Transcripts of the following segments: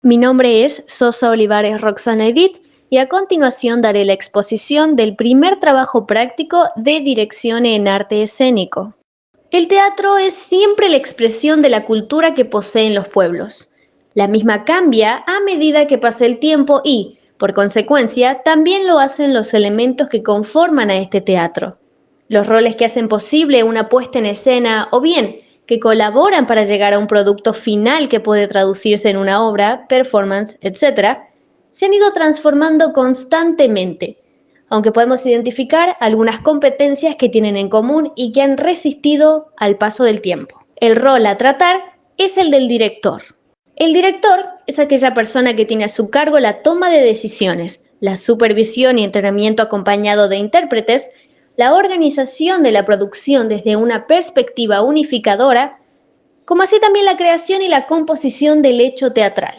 Mi nombre es Sosa Olivares Roxana Edith y a continuación daré la exposición del primer trabajo práctico de dirección en arte escénico. El teatro es siempre la expresión de la cultura que poseen los pueblos. La misma cambia a medida que pasa el tiempo y, por consecuencia, también lo hacen los elementos que conforman a este teatro. Los roles que hacen posible una puesta en escena o bien que colaboran para llegar a un producto final que puede traducirse en una obra, performance, etc., se han ido transformando constantemente, aunque podemos identificar algunas competencias que tienen en común y que han resistido al paso del tiempo. El rol a tratar es el del director. El director es aquella persona que tiene a su cargo la toma de decisiones, la supervisión y entrenamiento acompañado de intérpretes, la organización de la producción desde una perspectiva unificadora, como así también la creación y la composición del hecho teatral.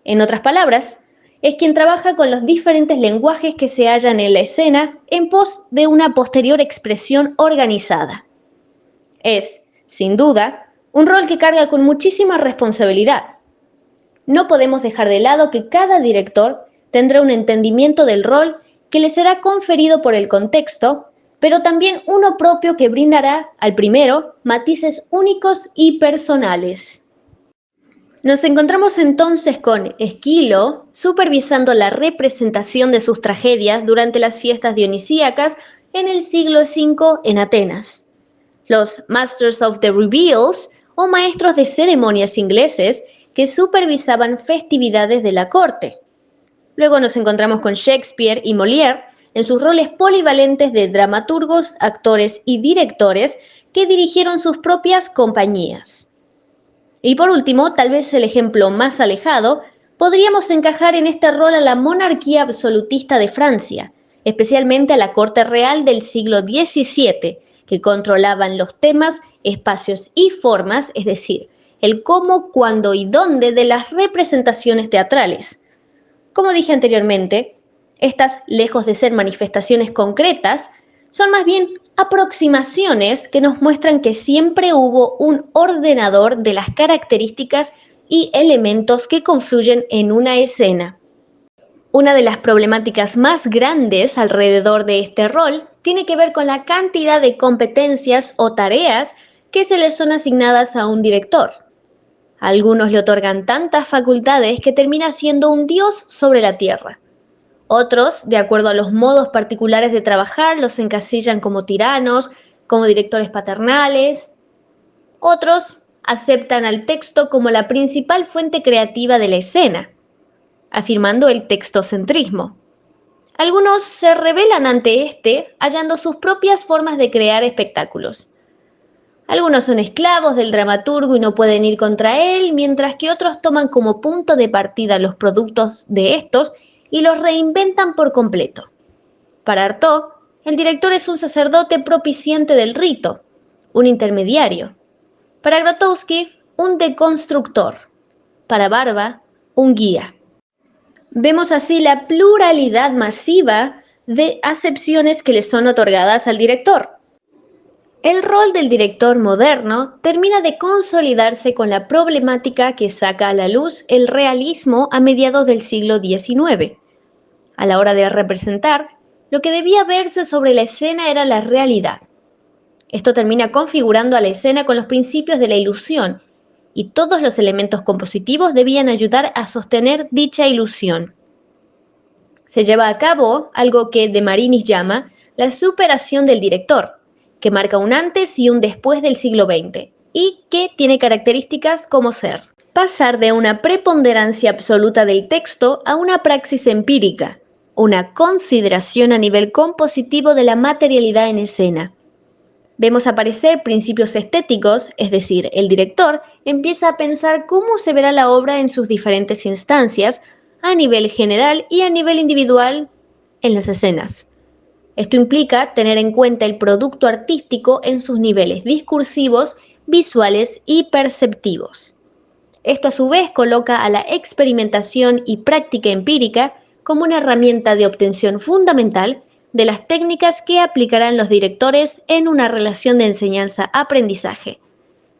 En otras palabras, es quien trabaja con los diferentes lenguajes que se hallan en la escena en pos de una posterior expresión organizada. Es, sin duda, un rol que carga con muchísima responsabilidad. No podemos dejar de lado que cada director tendrá un entendimiento del rol que le será conferido por el contexto, pero también uno propio que brindará al primero matices únicos y personales. Nos encontramos entonces con Esquilo supervisando la representación de sus tragedias durante las fiestas dionisíacas en el siglo V en Atenas. Los Masters of the Reveals o maestros de ceremonias ingleses que supervisaban festividades de la corte. Luego nos encontramos con Shakespeare y Molière en sus roles polivalentes de dramaturgos, actores y directores que dirigieron sus propias compañías. Y por último, tal vez el ejemplo más alejado, podríamos encajar en este rol a la monarquía absolutista de Francia, especialmente a la corte real del siglo XVII, que controlaban los temas, espacios y formas, es decir, el cómo, cuándo y dónde de las representaciones teatrales. Como dije anteriormente, estas, lejos de ser manifestaciones concretas, son más bien aproximaciones que nos muestran que siempre hubo un ordenador de las características y elementos que confluyen en una escena. Una de las problemáticas más grandes alrededor de este rol tiene que ver con la cantidad de competencias o tareas que se le son asignadas a un director. Algunos le otorgan tantas facultades que termina siendo un dios sobre la tierra. Otros, de acuerdo a los modos particulares de trabajar, los encasillan como tiranos, como directores paternales. Otros aceptan al texto como la principal fuente creativa de la escena, afirmando el textocentrismo. Algunos se rebelan ante este, hallando sus propias formas de crear espectáculos. Algunos son esclavos del dramaturgo y no pueden ir contra él, mientras que otros toman como punto de partida los productos de estos y los reinventan por completo. Para Artaud, el director es un sacerdote propiciante del rito, un intermediario. Para Grotowski, un deconstructor. Para Barba, un guía. Vemos así la pluralidad masiva de acepciones que le son otorgadas al director. El rol del director moderno termina de consolidarse con la problemática que saca a la luz el realismo a mediados del siglo XIX. A la hora de representar, lo que debía verse sobre la escena era la realidad. Esto termina configurando a la escena con los principios de la ilusión, y todos los elementos compositivos debían ayudar a sostener dicha ilusión. Se lleva a cabo algo que de Marinis llama la superación del director, que marca un antes y un después del siglo XX, y que tiene características como ser: pasar de una preponderancia absoluta del texto a una praxis empírica, una consideración a nivel compositivo de la materialidad en escena. Vemos aparecer principios estéticos, es decir, el director empieza a pensar cómo se verá la obra en sus diferentes instancias, a nivel general y a nivel individual en las escenas. Esto implica tener en cuenta el producto artístico en sus niveles discursivos, visuales y perceptivos. Esto a su vez coloca a la experimentación y práctica empírica como una herramienta de obtención fundamental de las técnicas que aplicarán los directores en una relación de enseñanza-aprendizaje.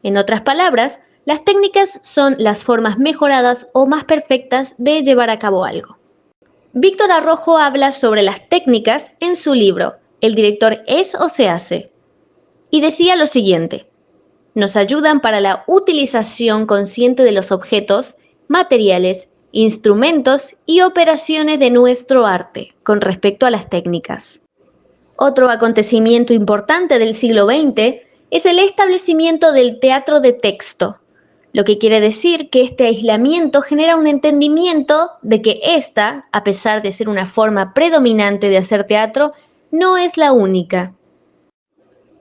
En otras palabras, Las técnicas son las formas mejoradas o más perfectas de llevar a cabo algo. Víctor Arrojo habla sobre las técnicas en su libro El director es o se hace, y decía lo siguiente: nos ayudan para la utilización consciente de los objetos, materiales, instrumentos y operaciones de nuestro arte con respecto a las técnicas. Otro acontecimiento importante del siglo XX es el establecimiento del teatro de texto, lo que quiere decir que este aislamiento genera un entendimiento de que esta, a pesar de ser una forma predominante de hacer teatro, no es la única.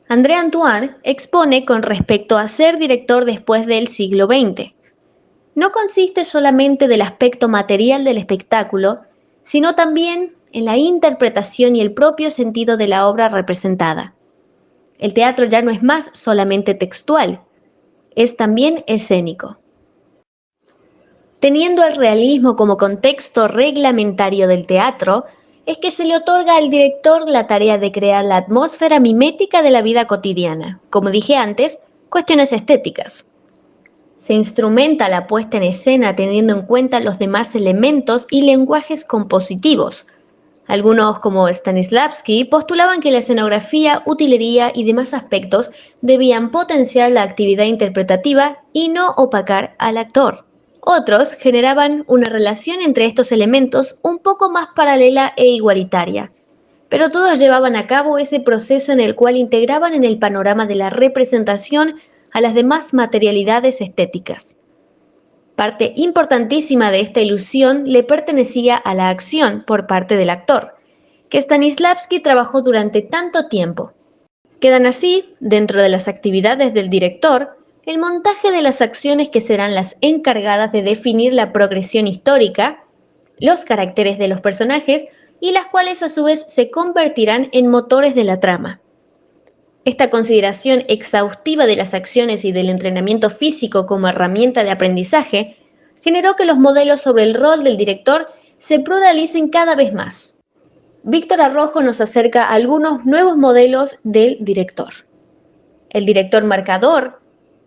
André Antoine expone con respecto a ser director después del siglo XX. No consiste solamente del aspecto material del espectáculo, sino también en la interpretación y el propio sentido de la obra representada. El teatro ya no es más solamente textual, es también escénico. Teniendo el realismo como contexto reglamentario del teatro, es que se le otorga al director la tarea de crear la atmósfera mimética de la vida cotidiana. Como dije antes, cuestiones estéticas. Se instrumenta la puesta en escena teniendo en cuenta los demás elementos y lenguajes compositivos. Algunos, como Stanislavski, postulaban que la escenografía, utilería y demás aspectos debían potenciar la actividad interpretativa y no opacar al actor. Otros generaban una relación entre estos elementos un poco más paralela e igualitaria, pero todos llevaban a cabo ese proceso en el cual integraban en el panorama de la representación a las demás materialidades estéticas. Parte importantísima de esta ilusión le pertenecía a la acción por parte del actor, que Stanislavski trabajó durante tanto tiempo. Quedan así, dentro de las actividades del director, el montaje de las acciones que serán las encargadas de definir la progresión histórica, los caracteres de los personajes y las cuales a su vez se convertirán en motores de la trama. Esta consideración exhaustiva de las acciones y del entrenamiento físico como herramienta de aprendizaje generó que los modelos sobre el rol del director se pluralicen cada vez más. Víctor Arrojo nos acerca a algunos nuevos modelos del director. El director marcador,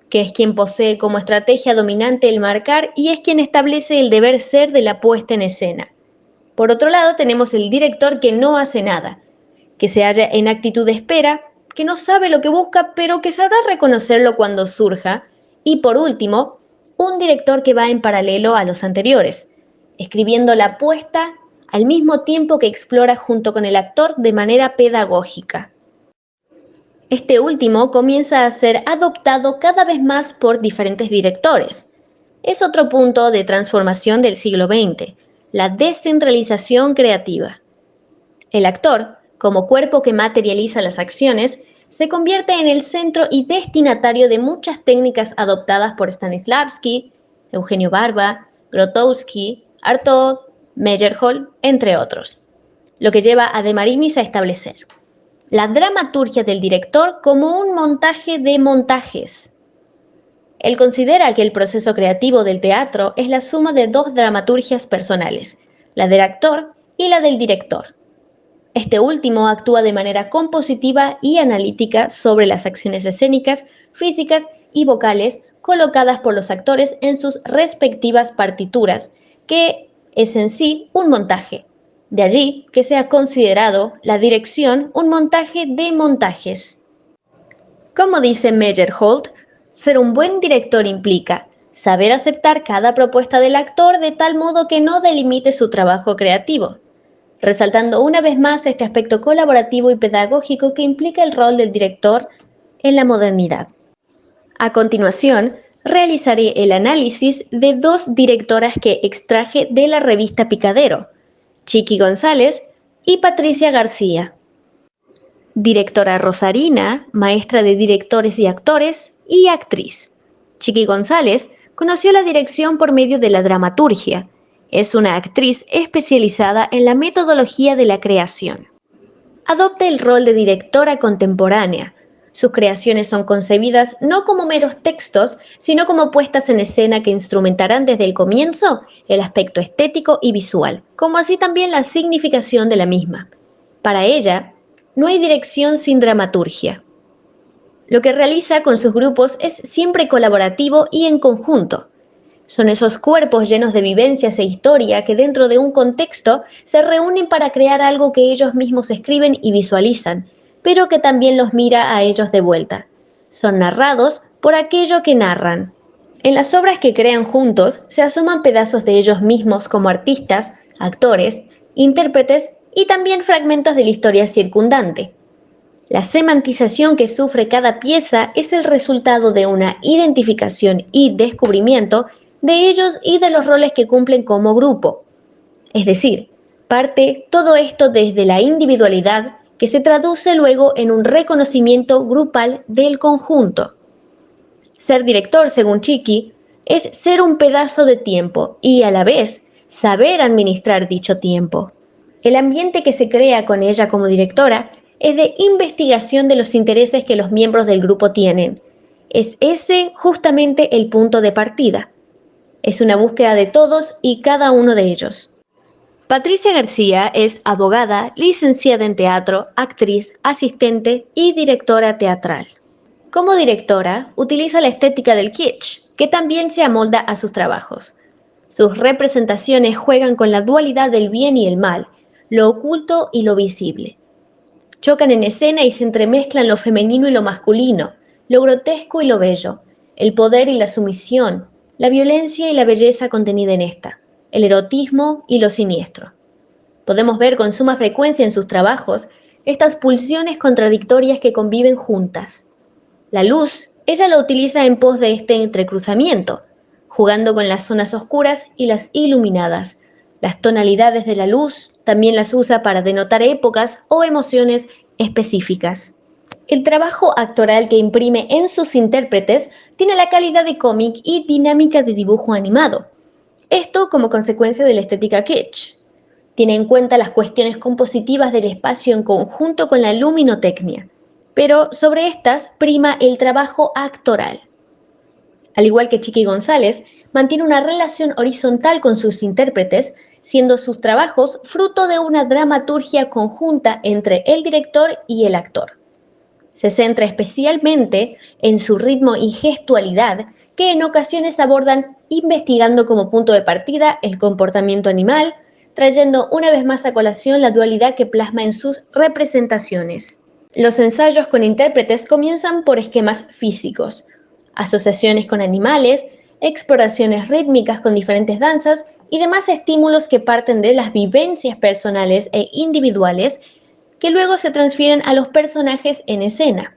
que es quien posee como estrategia dominante el marcar y es quien establece el deber ser de la puesta en escena. Por otro lado, tenemos el director que no hace nada, que se halla en actitud de espera, que no sabe lo que busca, pero que sabrá reconocerlo cuando surja. Y por último, un director que va en paralelo a los anteriores, escribiendo la puesta al mismo tiempo que explora junto con el actor de manera pedagógica. Este último comienza a ser adoptado cada vez más por diferentes directores. Es otro punto de transformación del siglo XX, la descentralización creativa. El actor, como cuerpo que materializa las acciones, se convierte en el centro y destinatario de muchas técnicas adoptadas por Stanislavski, Eugenio Barba, Grotowski, Artaud, Meyerhold, entre otros, lo que lleva a De Marinis a establecer la dramaturgia del director como un montaje de montajes. Él considera que el proceso creativo del teatro es la suma de dos dramaturgias personales, la del actor y la del director. Este último actúa de manera compositiva y analítica sobre las acciones escénicas, físicas y vocales colocadas por los actores en sus respectivas partituras, que es en sí un montaje. De allí que sea considerado la dirección un montaje de montajes. Como dice Meyerhold, ser un buen director implica saber aceptar cada propuesta del actor de tal modo que no delimite su trabajo creativo, resaltando una vez más este aspecto colaborativo y pedagógico que implica el rol del director en la modernidad. A continuación, realizaré el análisis de dos directoras que extraje de la revista Picadero, Chiqui González y Patricia García. Directora rosarina, maestra de directores y actores y actriz. Chiqui González conoció la dirección por medio de la dramaturgia. Es una actriz especializada en la metodología de la creación. Adopta el rol de directora contemporánea. Sus creaciones son concebidas no como meros textos, sino como puestas en escena que instrumentarán desde el comienzo el aspecto estético y visual, como así también la significación de la misma. Para ella, no hay dirección sin dramaturgia. Lo que realiza con sus grupos es siempre colaborativo y en conjunto. Son esos cuerpos llenos de vivencias e historia que dentro de un contexto se reúnen para crear algo que ellos mismos escriben y visualizan, pero que también los mira a ellos de vuelta. Son narrados por aquello que narran. En las obras que crean juntos se asoman pedazos de ellos mismos como artistas, actores, intérpretes y también fragmentos de la historia circundante. La semantización que sufre cada pieza es el resultado de una identificación y descubrimiento de ellos y de los roles que cumplen como grupo. Es decir, parte todo esto desde la individualidad que se traduce luego en un reconocimiento grupal del conjunto. Ser director, según Chiki, es ser un pedazo de tiempo y a la vez saber administrar dicho tiempo. El ambiente que se crea con ella como directora es de investigación de los intereses que los miembros del grupo tienen. Es ese justamente el punto de partida. Es una búsqueda de todos y cada uno de ellos. Patricia García es abogada, licenciada en teatro, actriz, asistente y directora teatral. Como directora, utiliza la estética del kitsch, que también se amolda a sus trabajos. Sus representaciones juegan con la dualidad del bien y el mal, lo oculto y lo visible. Chocan en escena y se entremezclan lo femenino y lo masculino, lo grotesco y lo bello, el poder y la sumisión, la violencia y la belleza contenida en esta, el erotismo y lo siniestro. Podemos ver con suma frecuencia en sus trabajos estas pulsiones contradictorias que conviven juntas. La luz, ella la utiliza en pos de este entrecruzamiento, jugando con las zonas oscuras y las iluminadas. Las tonalidades de la luz también las usa para denotar épocas o emociones específicas. El trabajo actoral que imprime en sus intérpretes tiene la calidad de cómic y dinámica de dibujo animado. Esto como consecuencia de la estética kitsch. Tiene en cuenta las cuestiones compositivas del espacio en conjunto con la luminotecnia, pero sobre estas prima el trabajo actoral. Al igual que Chiqui González, mantiene una relación horizontal con sus intérpretes, siendo sus trabajos fruto de una dramaturgia conjunta entre el director y el actor. Se centra especialmente en su ritmo y gestualidad, que en ocasiones abordan investigando como punto de partida el comportamiento animal, trayendo una vez más a colación la dualidad que plasma en sus representaciones. Los ensayos con intérpretes comienzan por esquemas físicos, asociaciones con animales, exploraciones rítmicas con diferentes danzas y demás estímulos que parten de las vivencias personales e individuales que luego se transfieren a los personajes en escena.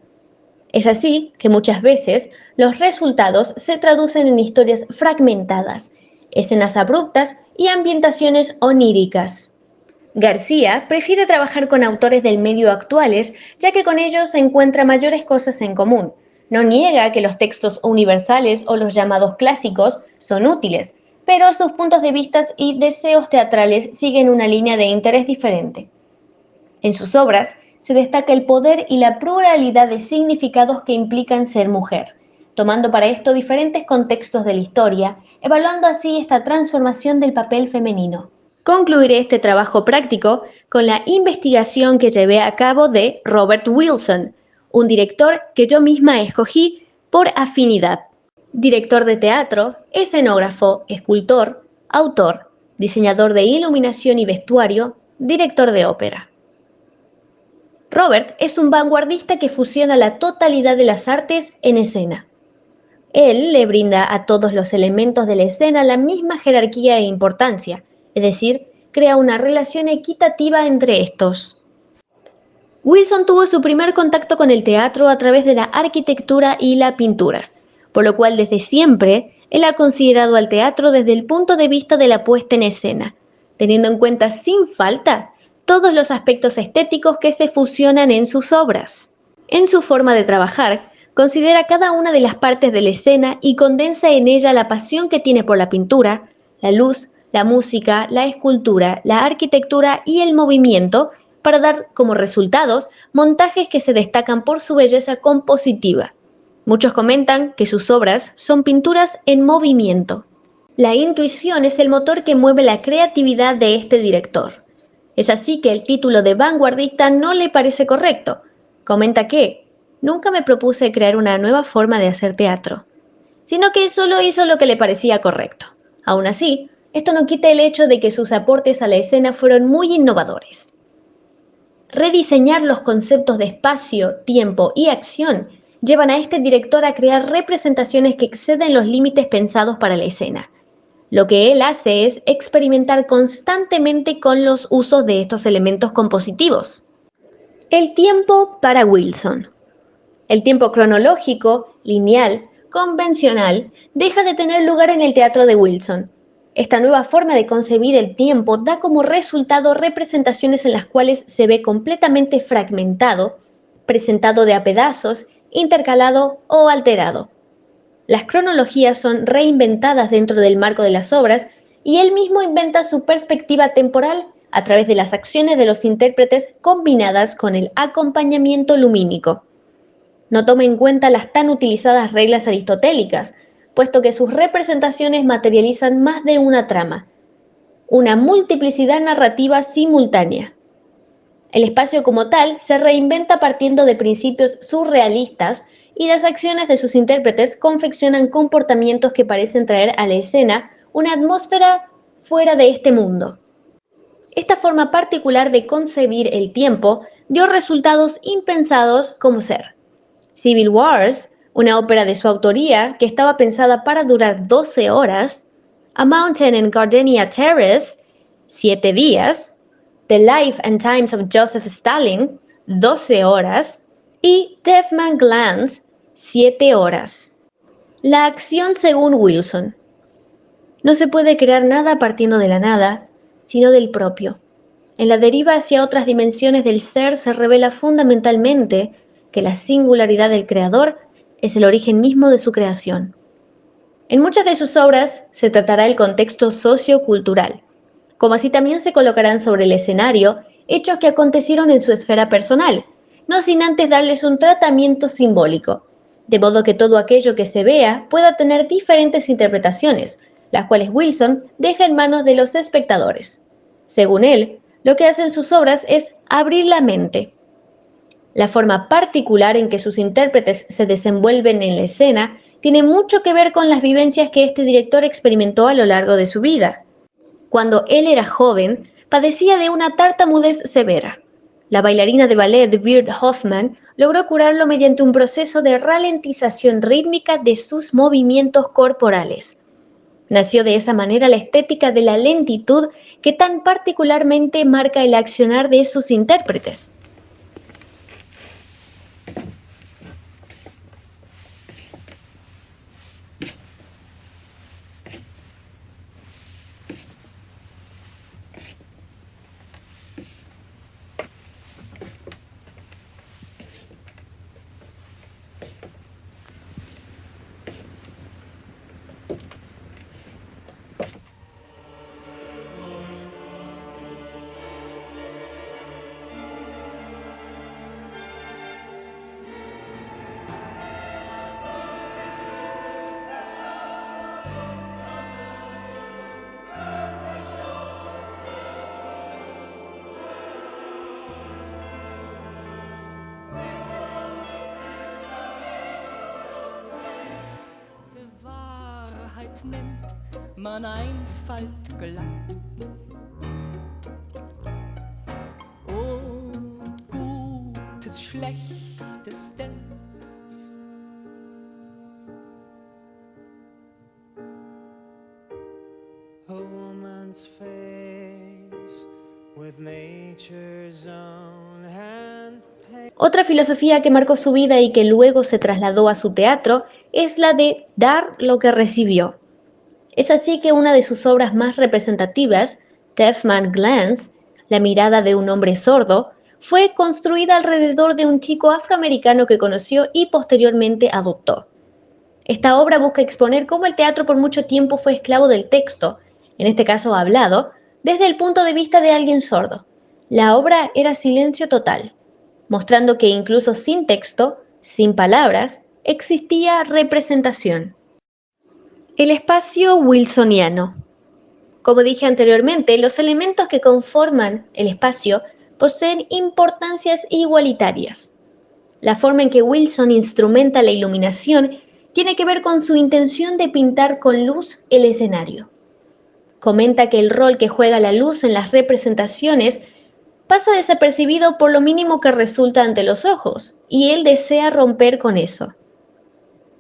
Es así que muchas veces los resultados se traducen en historias fragmentadas, escenas abruptas y ambientaciones oníricas. García prefiere trabajar con autores del medio actuales, ya que con ellos se encuentra mayores cosas en común. No niega que los textos universales o los llamados clásicos son útiles, pero sus puntos de vista y deseos teatrales siguen una línea de interés diferente. En sus obras se destaca el poder y la pluralidad de significados que implican ser mujer, tomando para esto diferentes contextos de la historia, evaluando así esta transformación del papel femenino. Concluiré este trabajo práctico con la investigación que llevé a cabo de Robert Wilson, un director que yo misma escogí por afinidad. Director de teatro, escenógrafo, escultor, autor, diseñador de iluminación y vestuario, director de ópera. Robert es un vanguardista que fusiona la totalidad de las artes en escena. Él le brinda a todos los elementos de la escena la misma jerarquía e importancia, es decir, crea una relación equitativa entre estos. Wilson tuvo su primer contacto con el teatro a través de la arquitectura y la pintura, por lo cual desde siempre él ha considerado al teatro desde el punto de vista de la puesta en escena, teniendo en cuenta sin falta todos los aspectos estéticos que se fusionan en sus obras. En su forma de trabajar, considera cada una de las partes de la escena y condensa en ella la pasión que tiene por la pintura, la luz, la música, la escultura, la arquitectura y el movimiento para dar como resultados montajes que se destacan por su belleza compositiva. Muchos comentan que sus obras son pinturas en movimiento. La intuición es el motor que mueve la creatividad de este director. Es así que el título de vanguardista no le parece correcto. Comenta que nunca me propuse crear una nueva forma de hacer teatro, sino que solo hizo lo que le parecía correcto. Aún así, esto no quita el hecho de que sus aportes a la escena fueron muy innovadores. Rediseñar los conceptos de espacio, tiempo y acción llevan a este director a crear representaciones que exceden los límites pensados para la escena. Lo que él hace es experimentar constantemente con los usos de estos elementos compositivos. El tiempo para Wilson. El tiempo cronológico, lineal, convencional, deja de tener lugar en el teatro de Wilson. Esta nueva forma de concebir el tiempo da como resultado representaciones en las cuales se ve completamente fragmentado, presentado de a pedazos, intercalado o alterado. Las cronologías son reinventadas dentro del marco de las obras y él mismo inventa su perspectiva temporal a través de las acciones de los intérpretes combinadas con el acompañamiento lumínico. No toma en cuenta las tan utilizadas reglas aristotélicas, puesto que sus representaciones materializan más de una trama, una multiplicidad narrativa simultánea. El espacio como tal se reinventa partiendo de principios surrealistas y las acciones de sus intérpretes confeccionan comportamientos que parecen traer a la escena una atmósfera fuera de este mundo. Esta forma particular de concebir el tiempo dio resultados impensados como ser Civil Wars, una ópera de su autoría que estaba pensada para durar 12 horas, A Mountain in Gardenia Terrace, 7 días, The Life and Times of Joseph Stalin, 12 horas, y Deaf Man Glance, 7 horas. La acción según Wilson. No se puede crear nada partiendo de la nada, sino del propio. En la deriva hacia otras dimensiones del ser se revela fundamentalmente que la singularidad del creador es el origen mismo de su creación. En muchas de sus obras se tratará el contexto sociocultural, como así también se colocarán sobre el escenario hechos que acontecieron en su esfera personal, no sin antes darles un tratamiento simbólico, de modo que todo aquello que se vea pueda tener diferentes interpretaciones, las cuales Wilson deja en manos de los espectadores. Según él, lo que hacen sus obras es abrir la mente. La forma particular en que sus intérpretes se desenvuelven en la escena tiene mucho que ver con las vivencias que este director experimentó a lo largo de su vida. Cuando él era joven, padecía de una tartamudez severa. La bailarina de ballet Beard Hoffman logró curarlo mediante un proceso de ralentización rítmica de sus movimientos corporales. Nació de esa manera la estética de la lentitud que tan particularmente marca el accionar de sus intérpretes. Nennt man Einfalt glatt und Gutes Schlechteste. A woman's face with nature's own hand. Otra filosofía que marcó su vida y que luego se trasladó a su teatro es la de dar lo que recibió. Es así que una de sus obras más representativas, Deaf Man Glance, La mirada de un hombre sordo, fue construida alrededor de un chico afroamericano que conoció y posteriormente adoptó. Esta obra busca exponer cómo el teatro por mucho tiempo fue esclavo del texto, en este caso hablado, desde el punto de vista de alguien sordo. La obra era silencio total, mostrando que incluso sin texto, sin palabras, existía representación. El espacio wilsoniano. Como dije anteriormente, los elementos que conforman el espacio poseen importancias igualitarias. La forma en que Wilson instrumenta la iluminación tiene que ver con su intención de pintar con luz el escenario. Comenta que el rol que juega la luz en las representaciones pasa desapercibido por lo mínimo que resulta ante los ojos, y él desea romper con eso.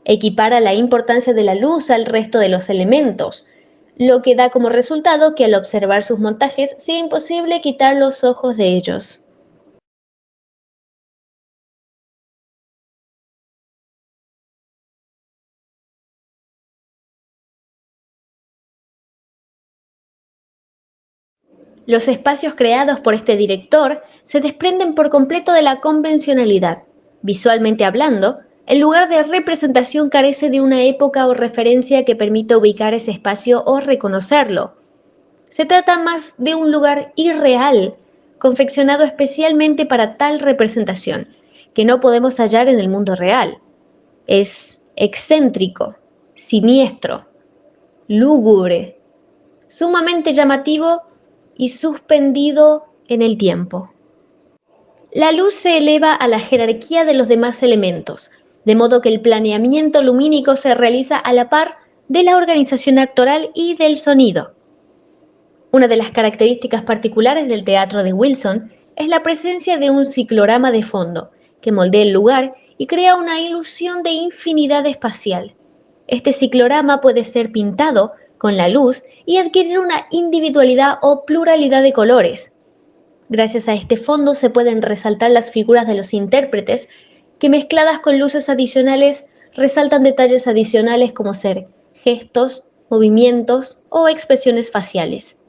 Equipara la importancia de la luz al resto de los elementos, lo que da como resultado que al observar sus montajes sea imposible quitar los ojos de ellos. Los espacios creados por este director se desprenden por completo de la convencionalidad. Visualmente hablando, el lugar de representación carece de una época o referencia que permita ubicar ese espacio o reconocerlo. Se trata más de un lugar irreal, confeccionado especialmente para tal representación, que no podemos hallar en el mundo real. Es excéntrico, siniestro, lúgubre, sumamente llamativo y suspendido en el tiempo. La luz se eleva a la jerarquía de los demás elementos, de modo que el planeamiento lumínico se realiza a la par de la organización actoral y del sonido. Una de las características particulares del teatro de Wilson es la presencia de un ciclorama de fondo, que moldea el lugar y crea una ilusión de infinidad espacial. Este ciclorama puede ser pintado con la luz y adquirir una individualidad o pluralidad de colores. Gracias a este fondo se pueden resaltar las figuras de los intérpretes, que mezcladas con luces adicionales resaltan detalles adicionales como ser gestos, movimientos o expresiones faciales.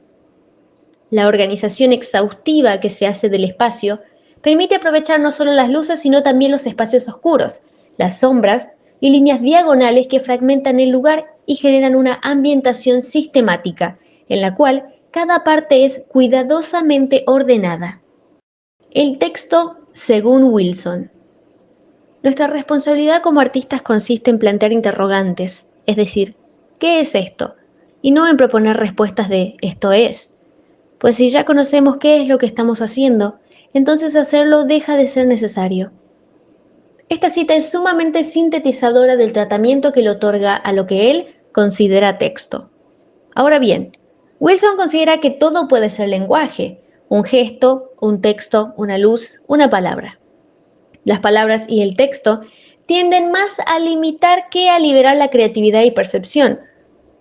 La organización exhaustiva que se hace del espacio permite aprovechar no solo las luces, sino también los espacios oscuros, las sombras y líneas diagonales que fragmentan el lugar y generan una ambientación sistemática, en la cual cada parte es cuidadosamente ordenada. El texto según Wilson. Nuestra responsabilidad como artistas consiste en plantear interrogantes, es decir, ¿qué es esto? Y no en proponer respuestas de «esto es». Pues si ya conocemos qué es lo que estamos haciendo, entonces hacerlo deja de ser necesario. Esta cita es sumamente sintetizadora del tratamiento que le otorga a lo que él considera texto. Ahora bien, Wilson considera que todo puede ser lenguaje, un gesto, un texto, una luz, una palabra. Las palabras y el texto tienden más a limitar que a liberar la creatividad y percepción,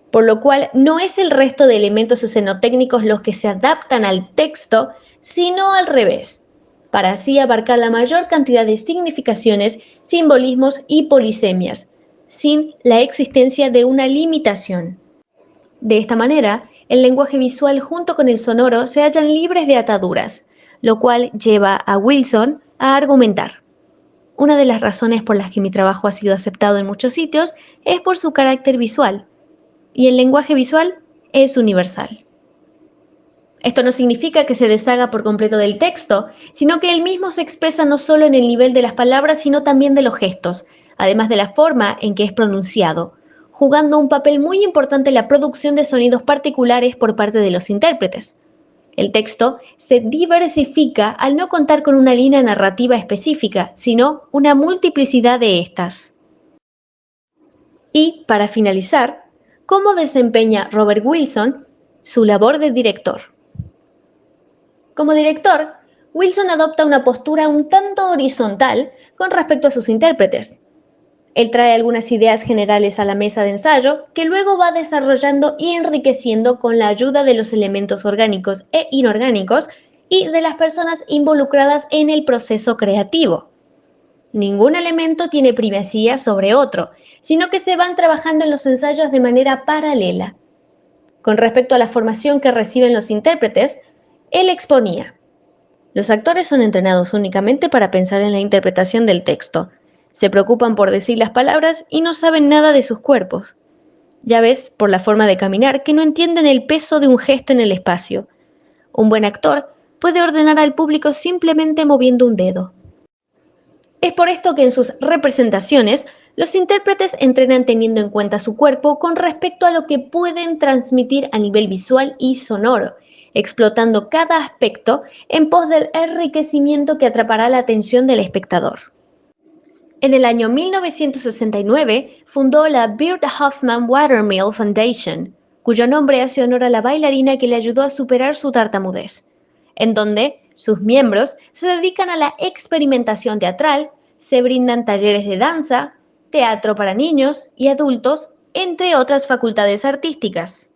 por lo cual no es el resto de elementos escenotécnicos los que se adaptan al texto, sino al revés, para así abarcar la mayor cantidad de significaciones, simbolismos y polisemias, sin la existencia de una limitación. De esta manera, el lenguaje visual junto con el sonoro se hallan libres de ataduras, lo cual lleva a Wilson a argumentar. Una de las razones por las que mi trabajo ha sido aceptado en muchos sitios es por su carácter visual, y el lenguaje visual es universal. Esto no significa que se deshaga por completo del texto, sino que él mismo se expresa no solo en el nivel de las palabras, sino también de los gestos, además de la forma en que es pronunciado, jugando un papel muy importante en la producción de sonidos particulares por parte de los intérpretes. El texto se diversifica al no contar con una línea narrativa específica, sino una multiplicidad de estas. Y, para finalizar, ¿cómo desempeña Robert Wilson su labor de director? Como director, Wilson adopta una postura un tanto horizontal con respecto a sus intérpretes. Él trae algunas ideas generales a la mesa de ensayo que luego va desarrollando y enriqueciendo con la ayuda de los elementos orgánicos e inorgánicos y de las personas involucradas en el proceso creativo. Ningún elemento tiene primacía sobre otro, sino que se van trabajando en los ensayos de manera paralela. Con respecto a la formación que reciben los intérpretes, él exponía: los actores son entrenados únicamente para pensar en la interpretación del texto. Se preocupan por decir las palabras y no saben nada de sus cuerpos. Ya ves, por la forma de caminar, que no entienden el peso de un gesto en el espacio. Un buen actor puede ordenar al público simplemente moviendo un dedo. Es por esto que en sus representaciones, los intérpretes entrenan teniendo en cuenta su cuerpo con respecto a lo que pueden transmitir a nivel visual y sonoro, explotando cada aspecto en pos del enriquecimiento que atrapará la atención del espectador. En el año 1969 fundó la Beard Hoffman Watermill Foundation, cuyo nombre hace honor a la bailarina que le ayudó a superar su tartamudez, en donde sus miembros se dedican a la experimentación teatral, se brindan talleres de danza, teatro para niños y adultos, entre otras facultades artísticas.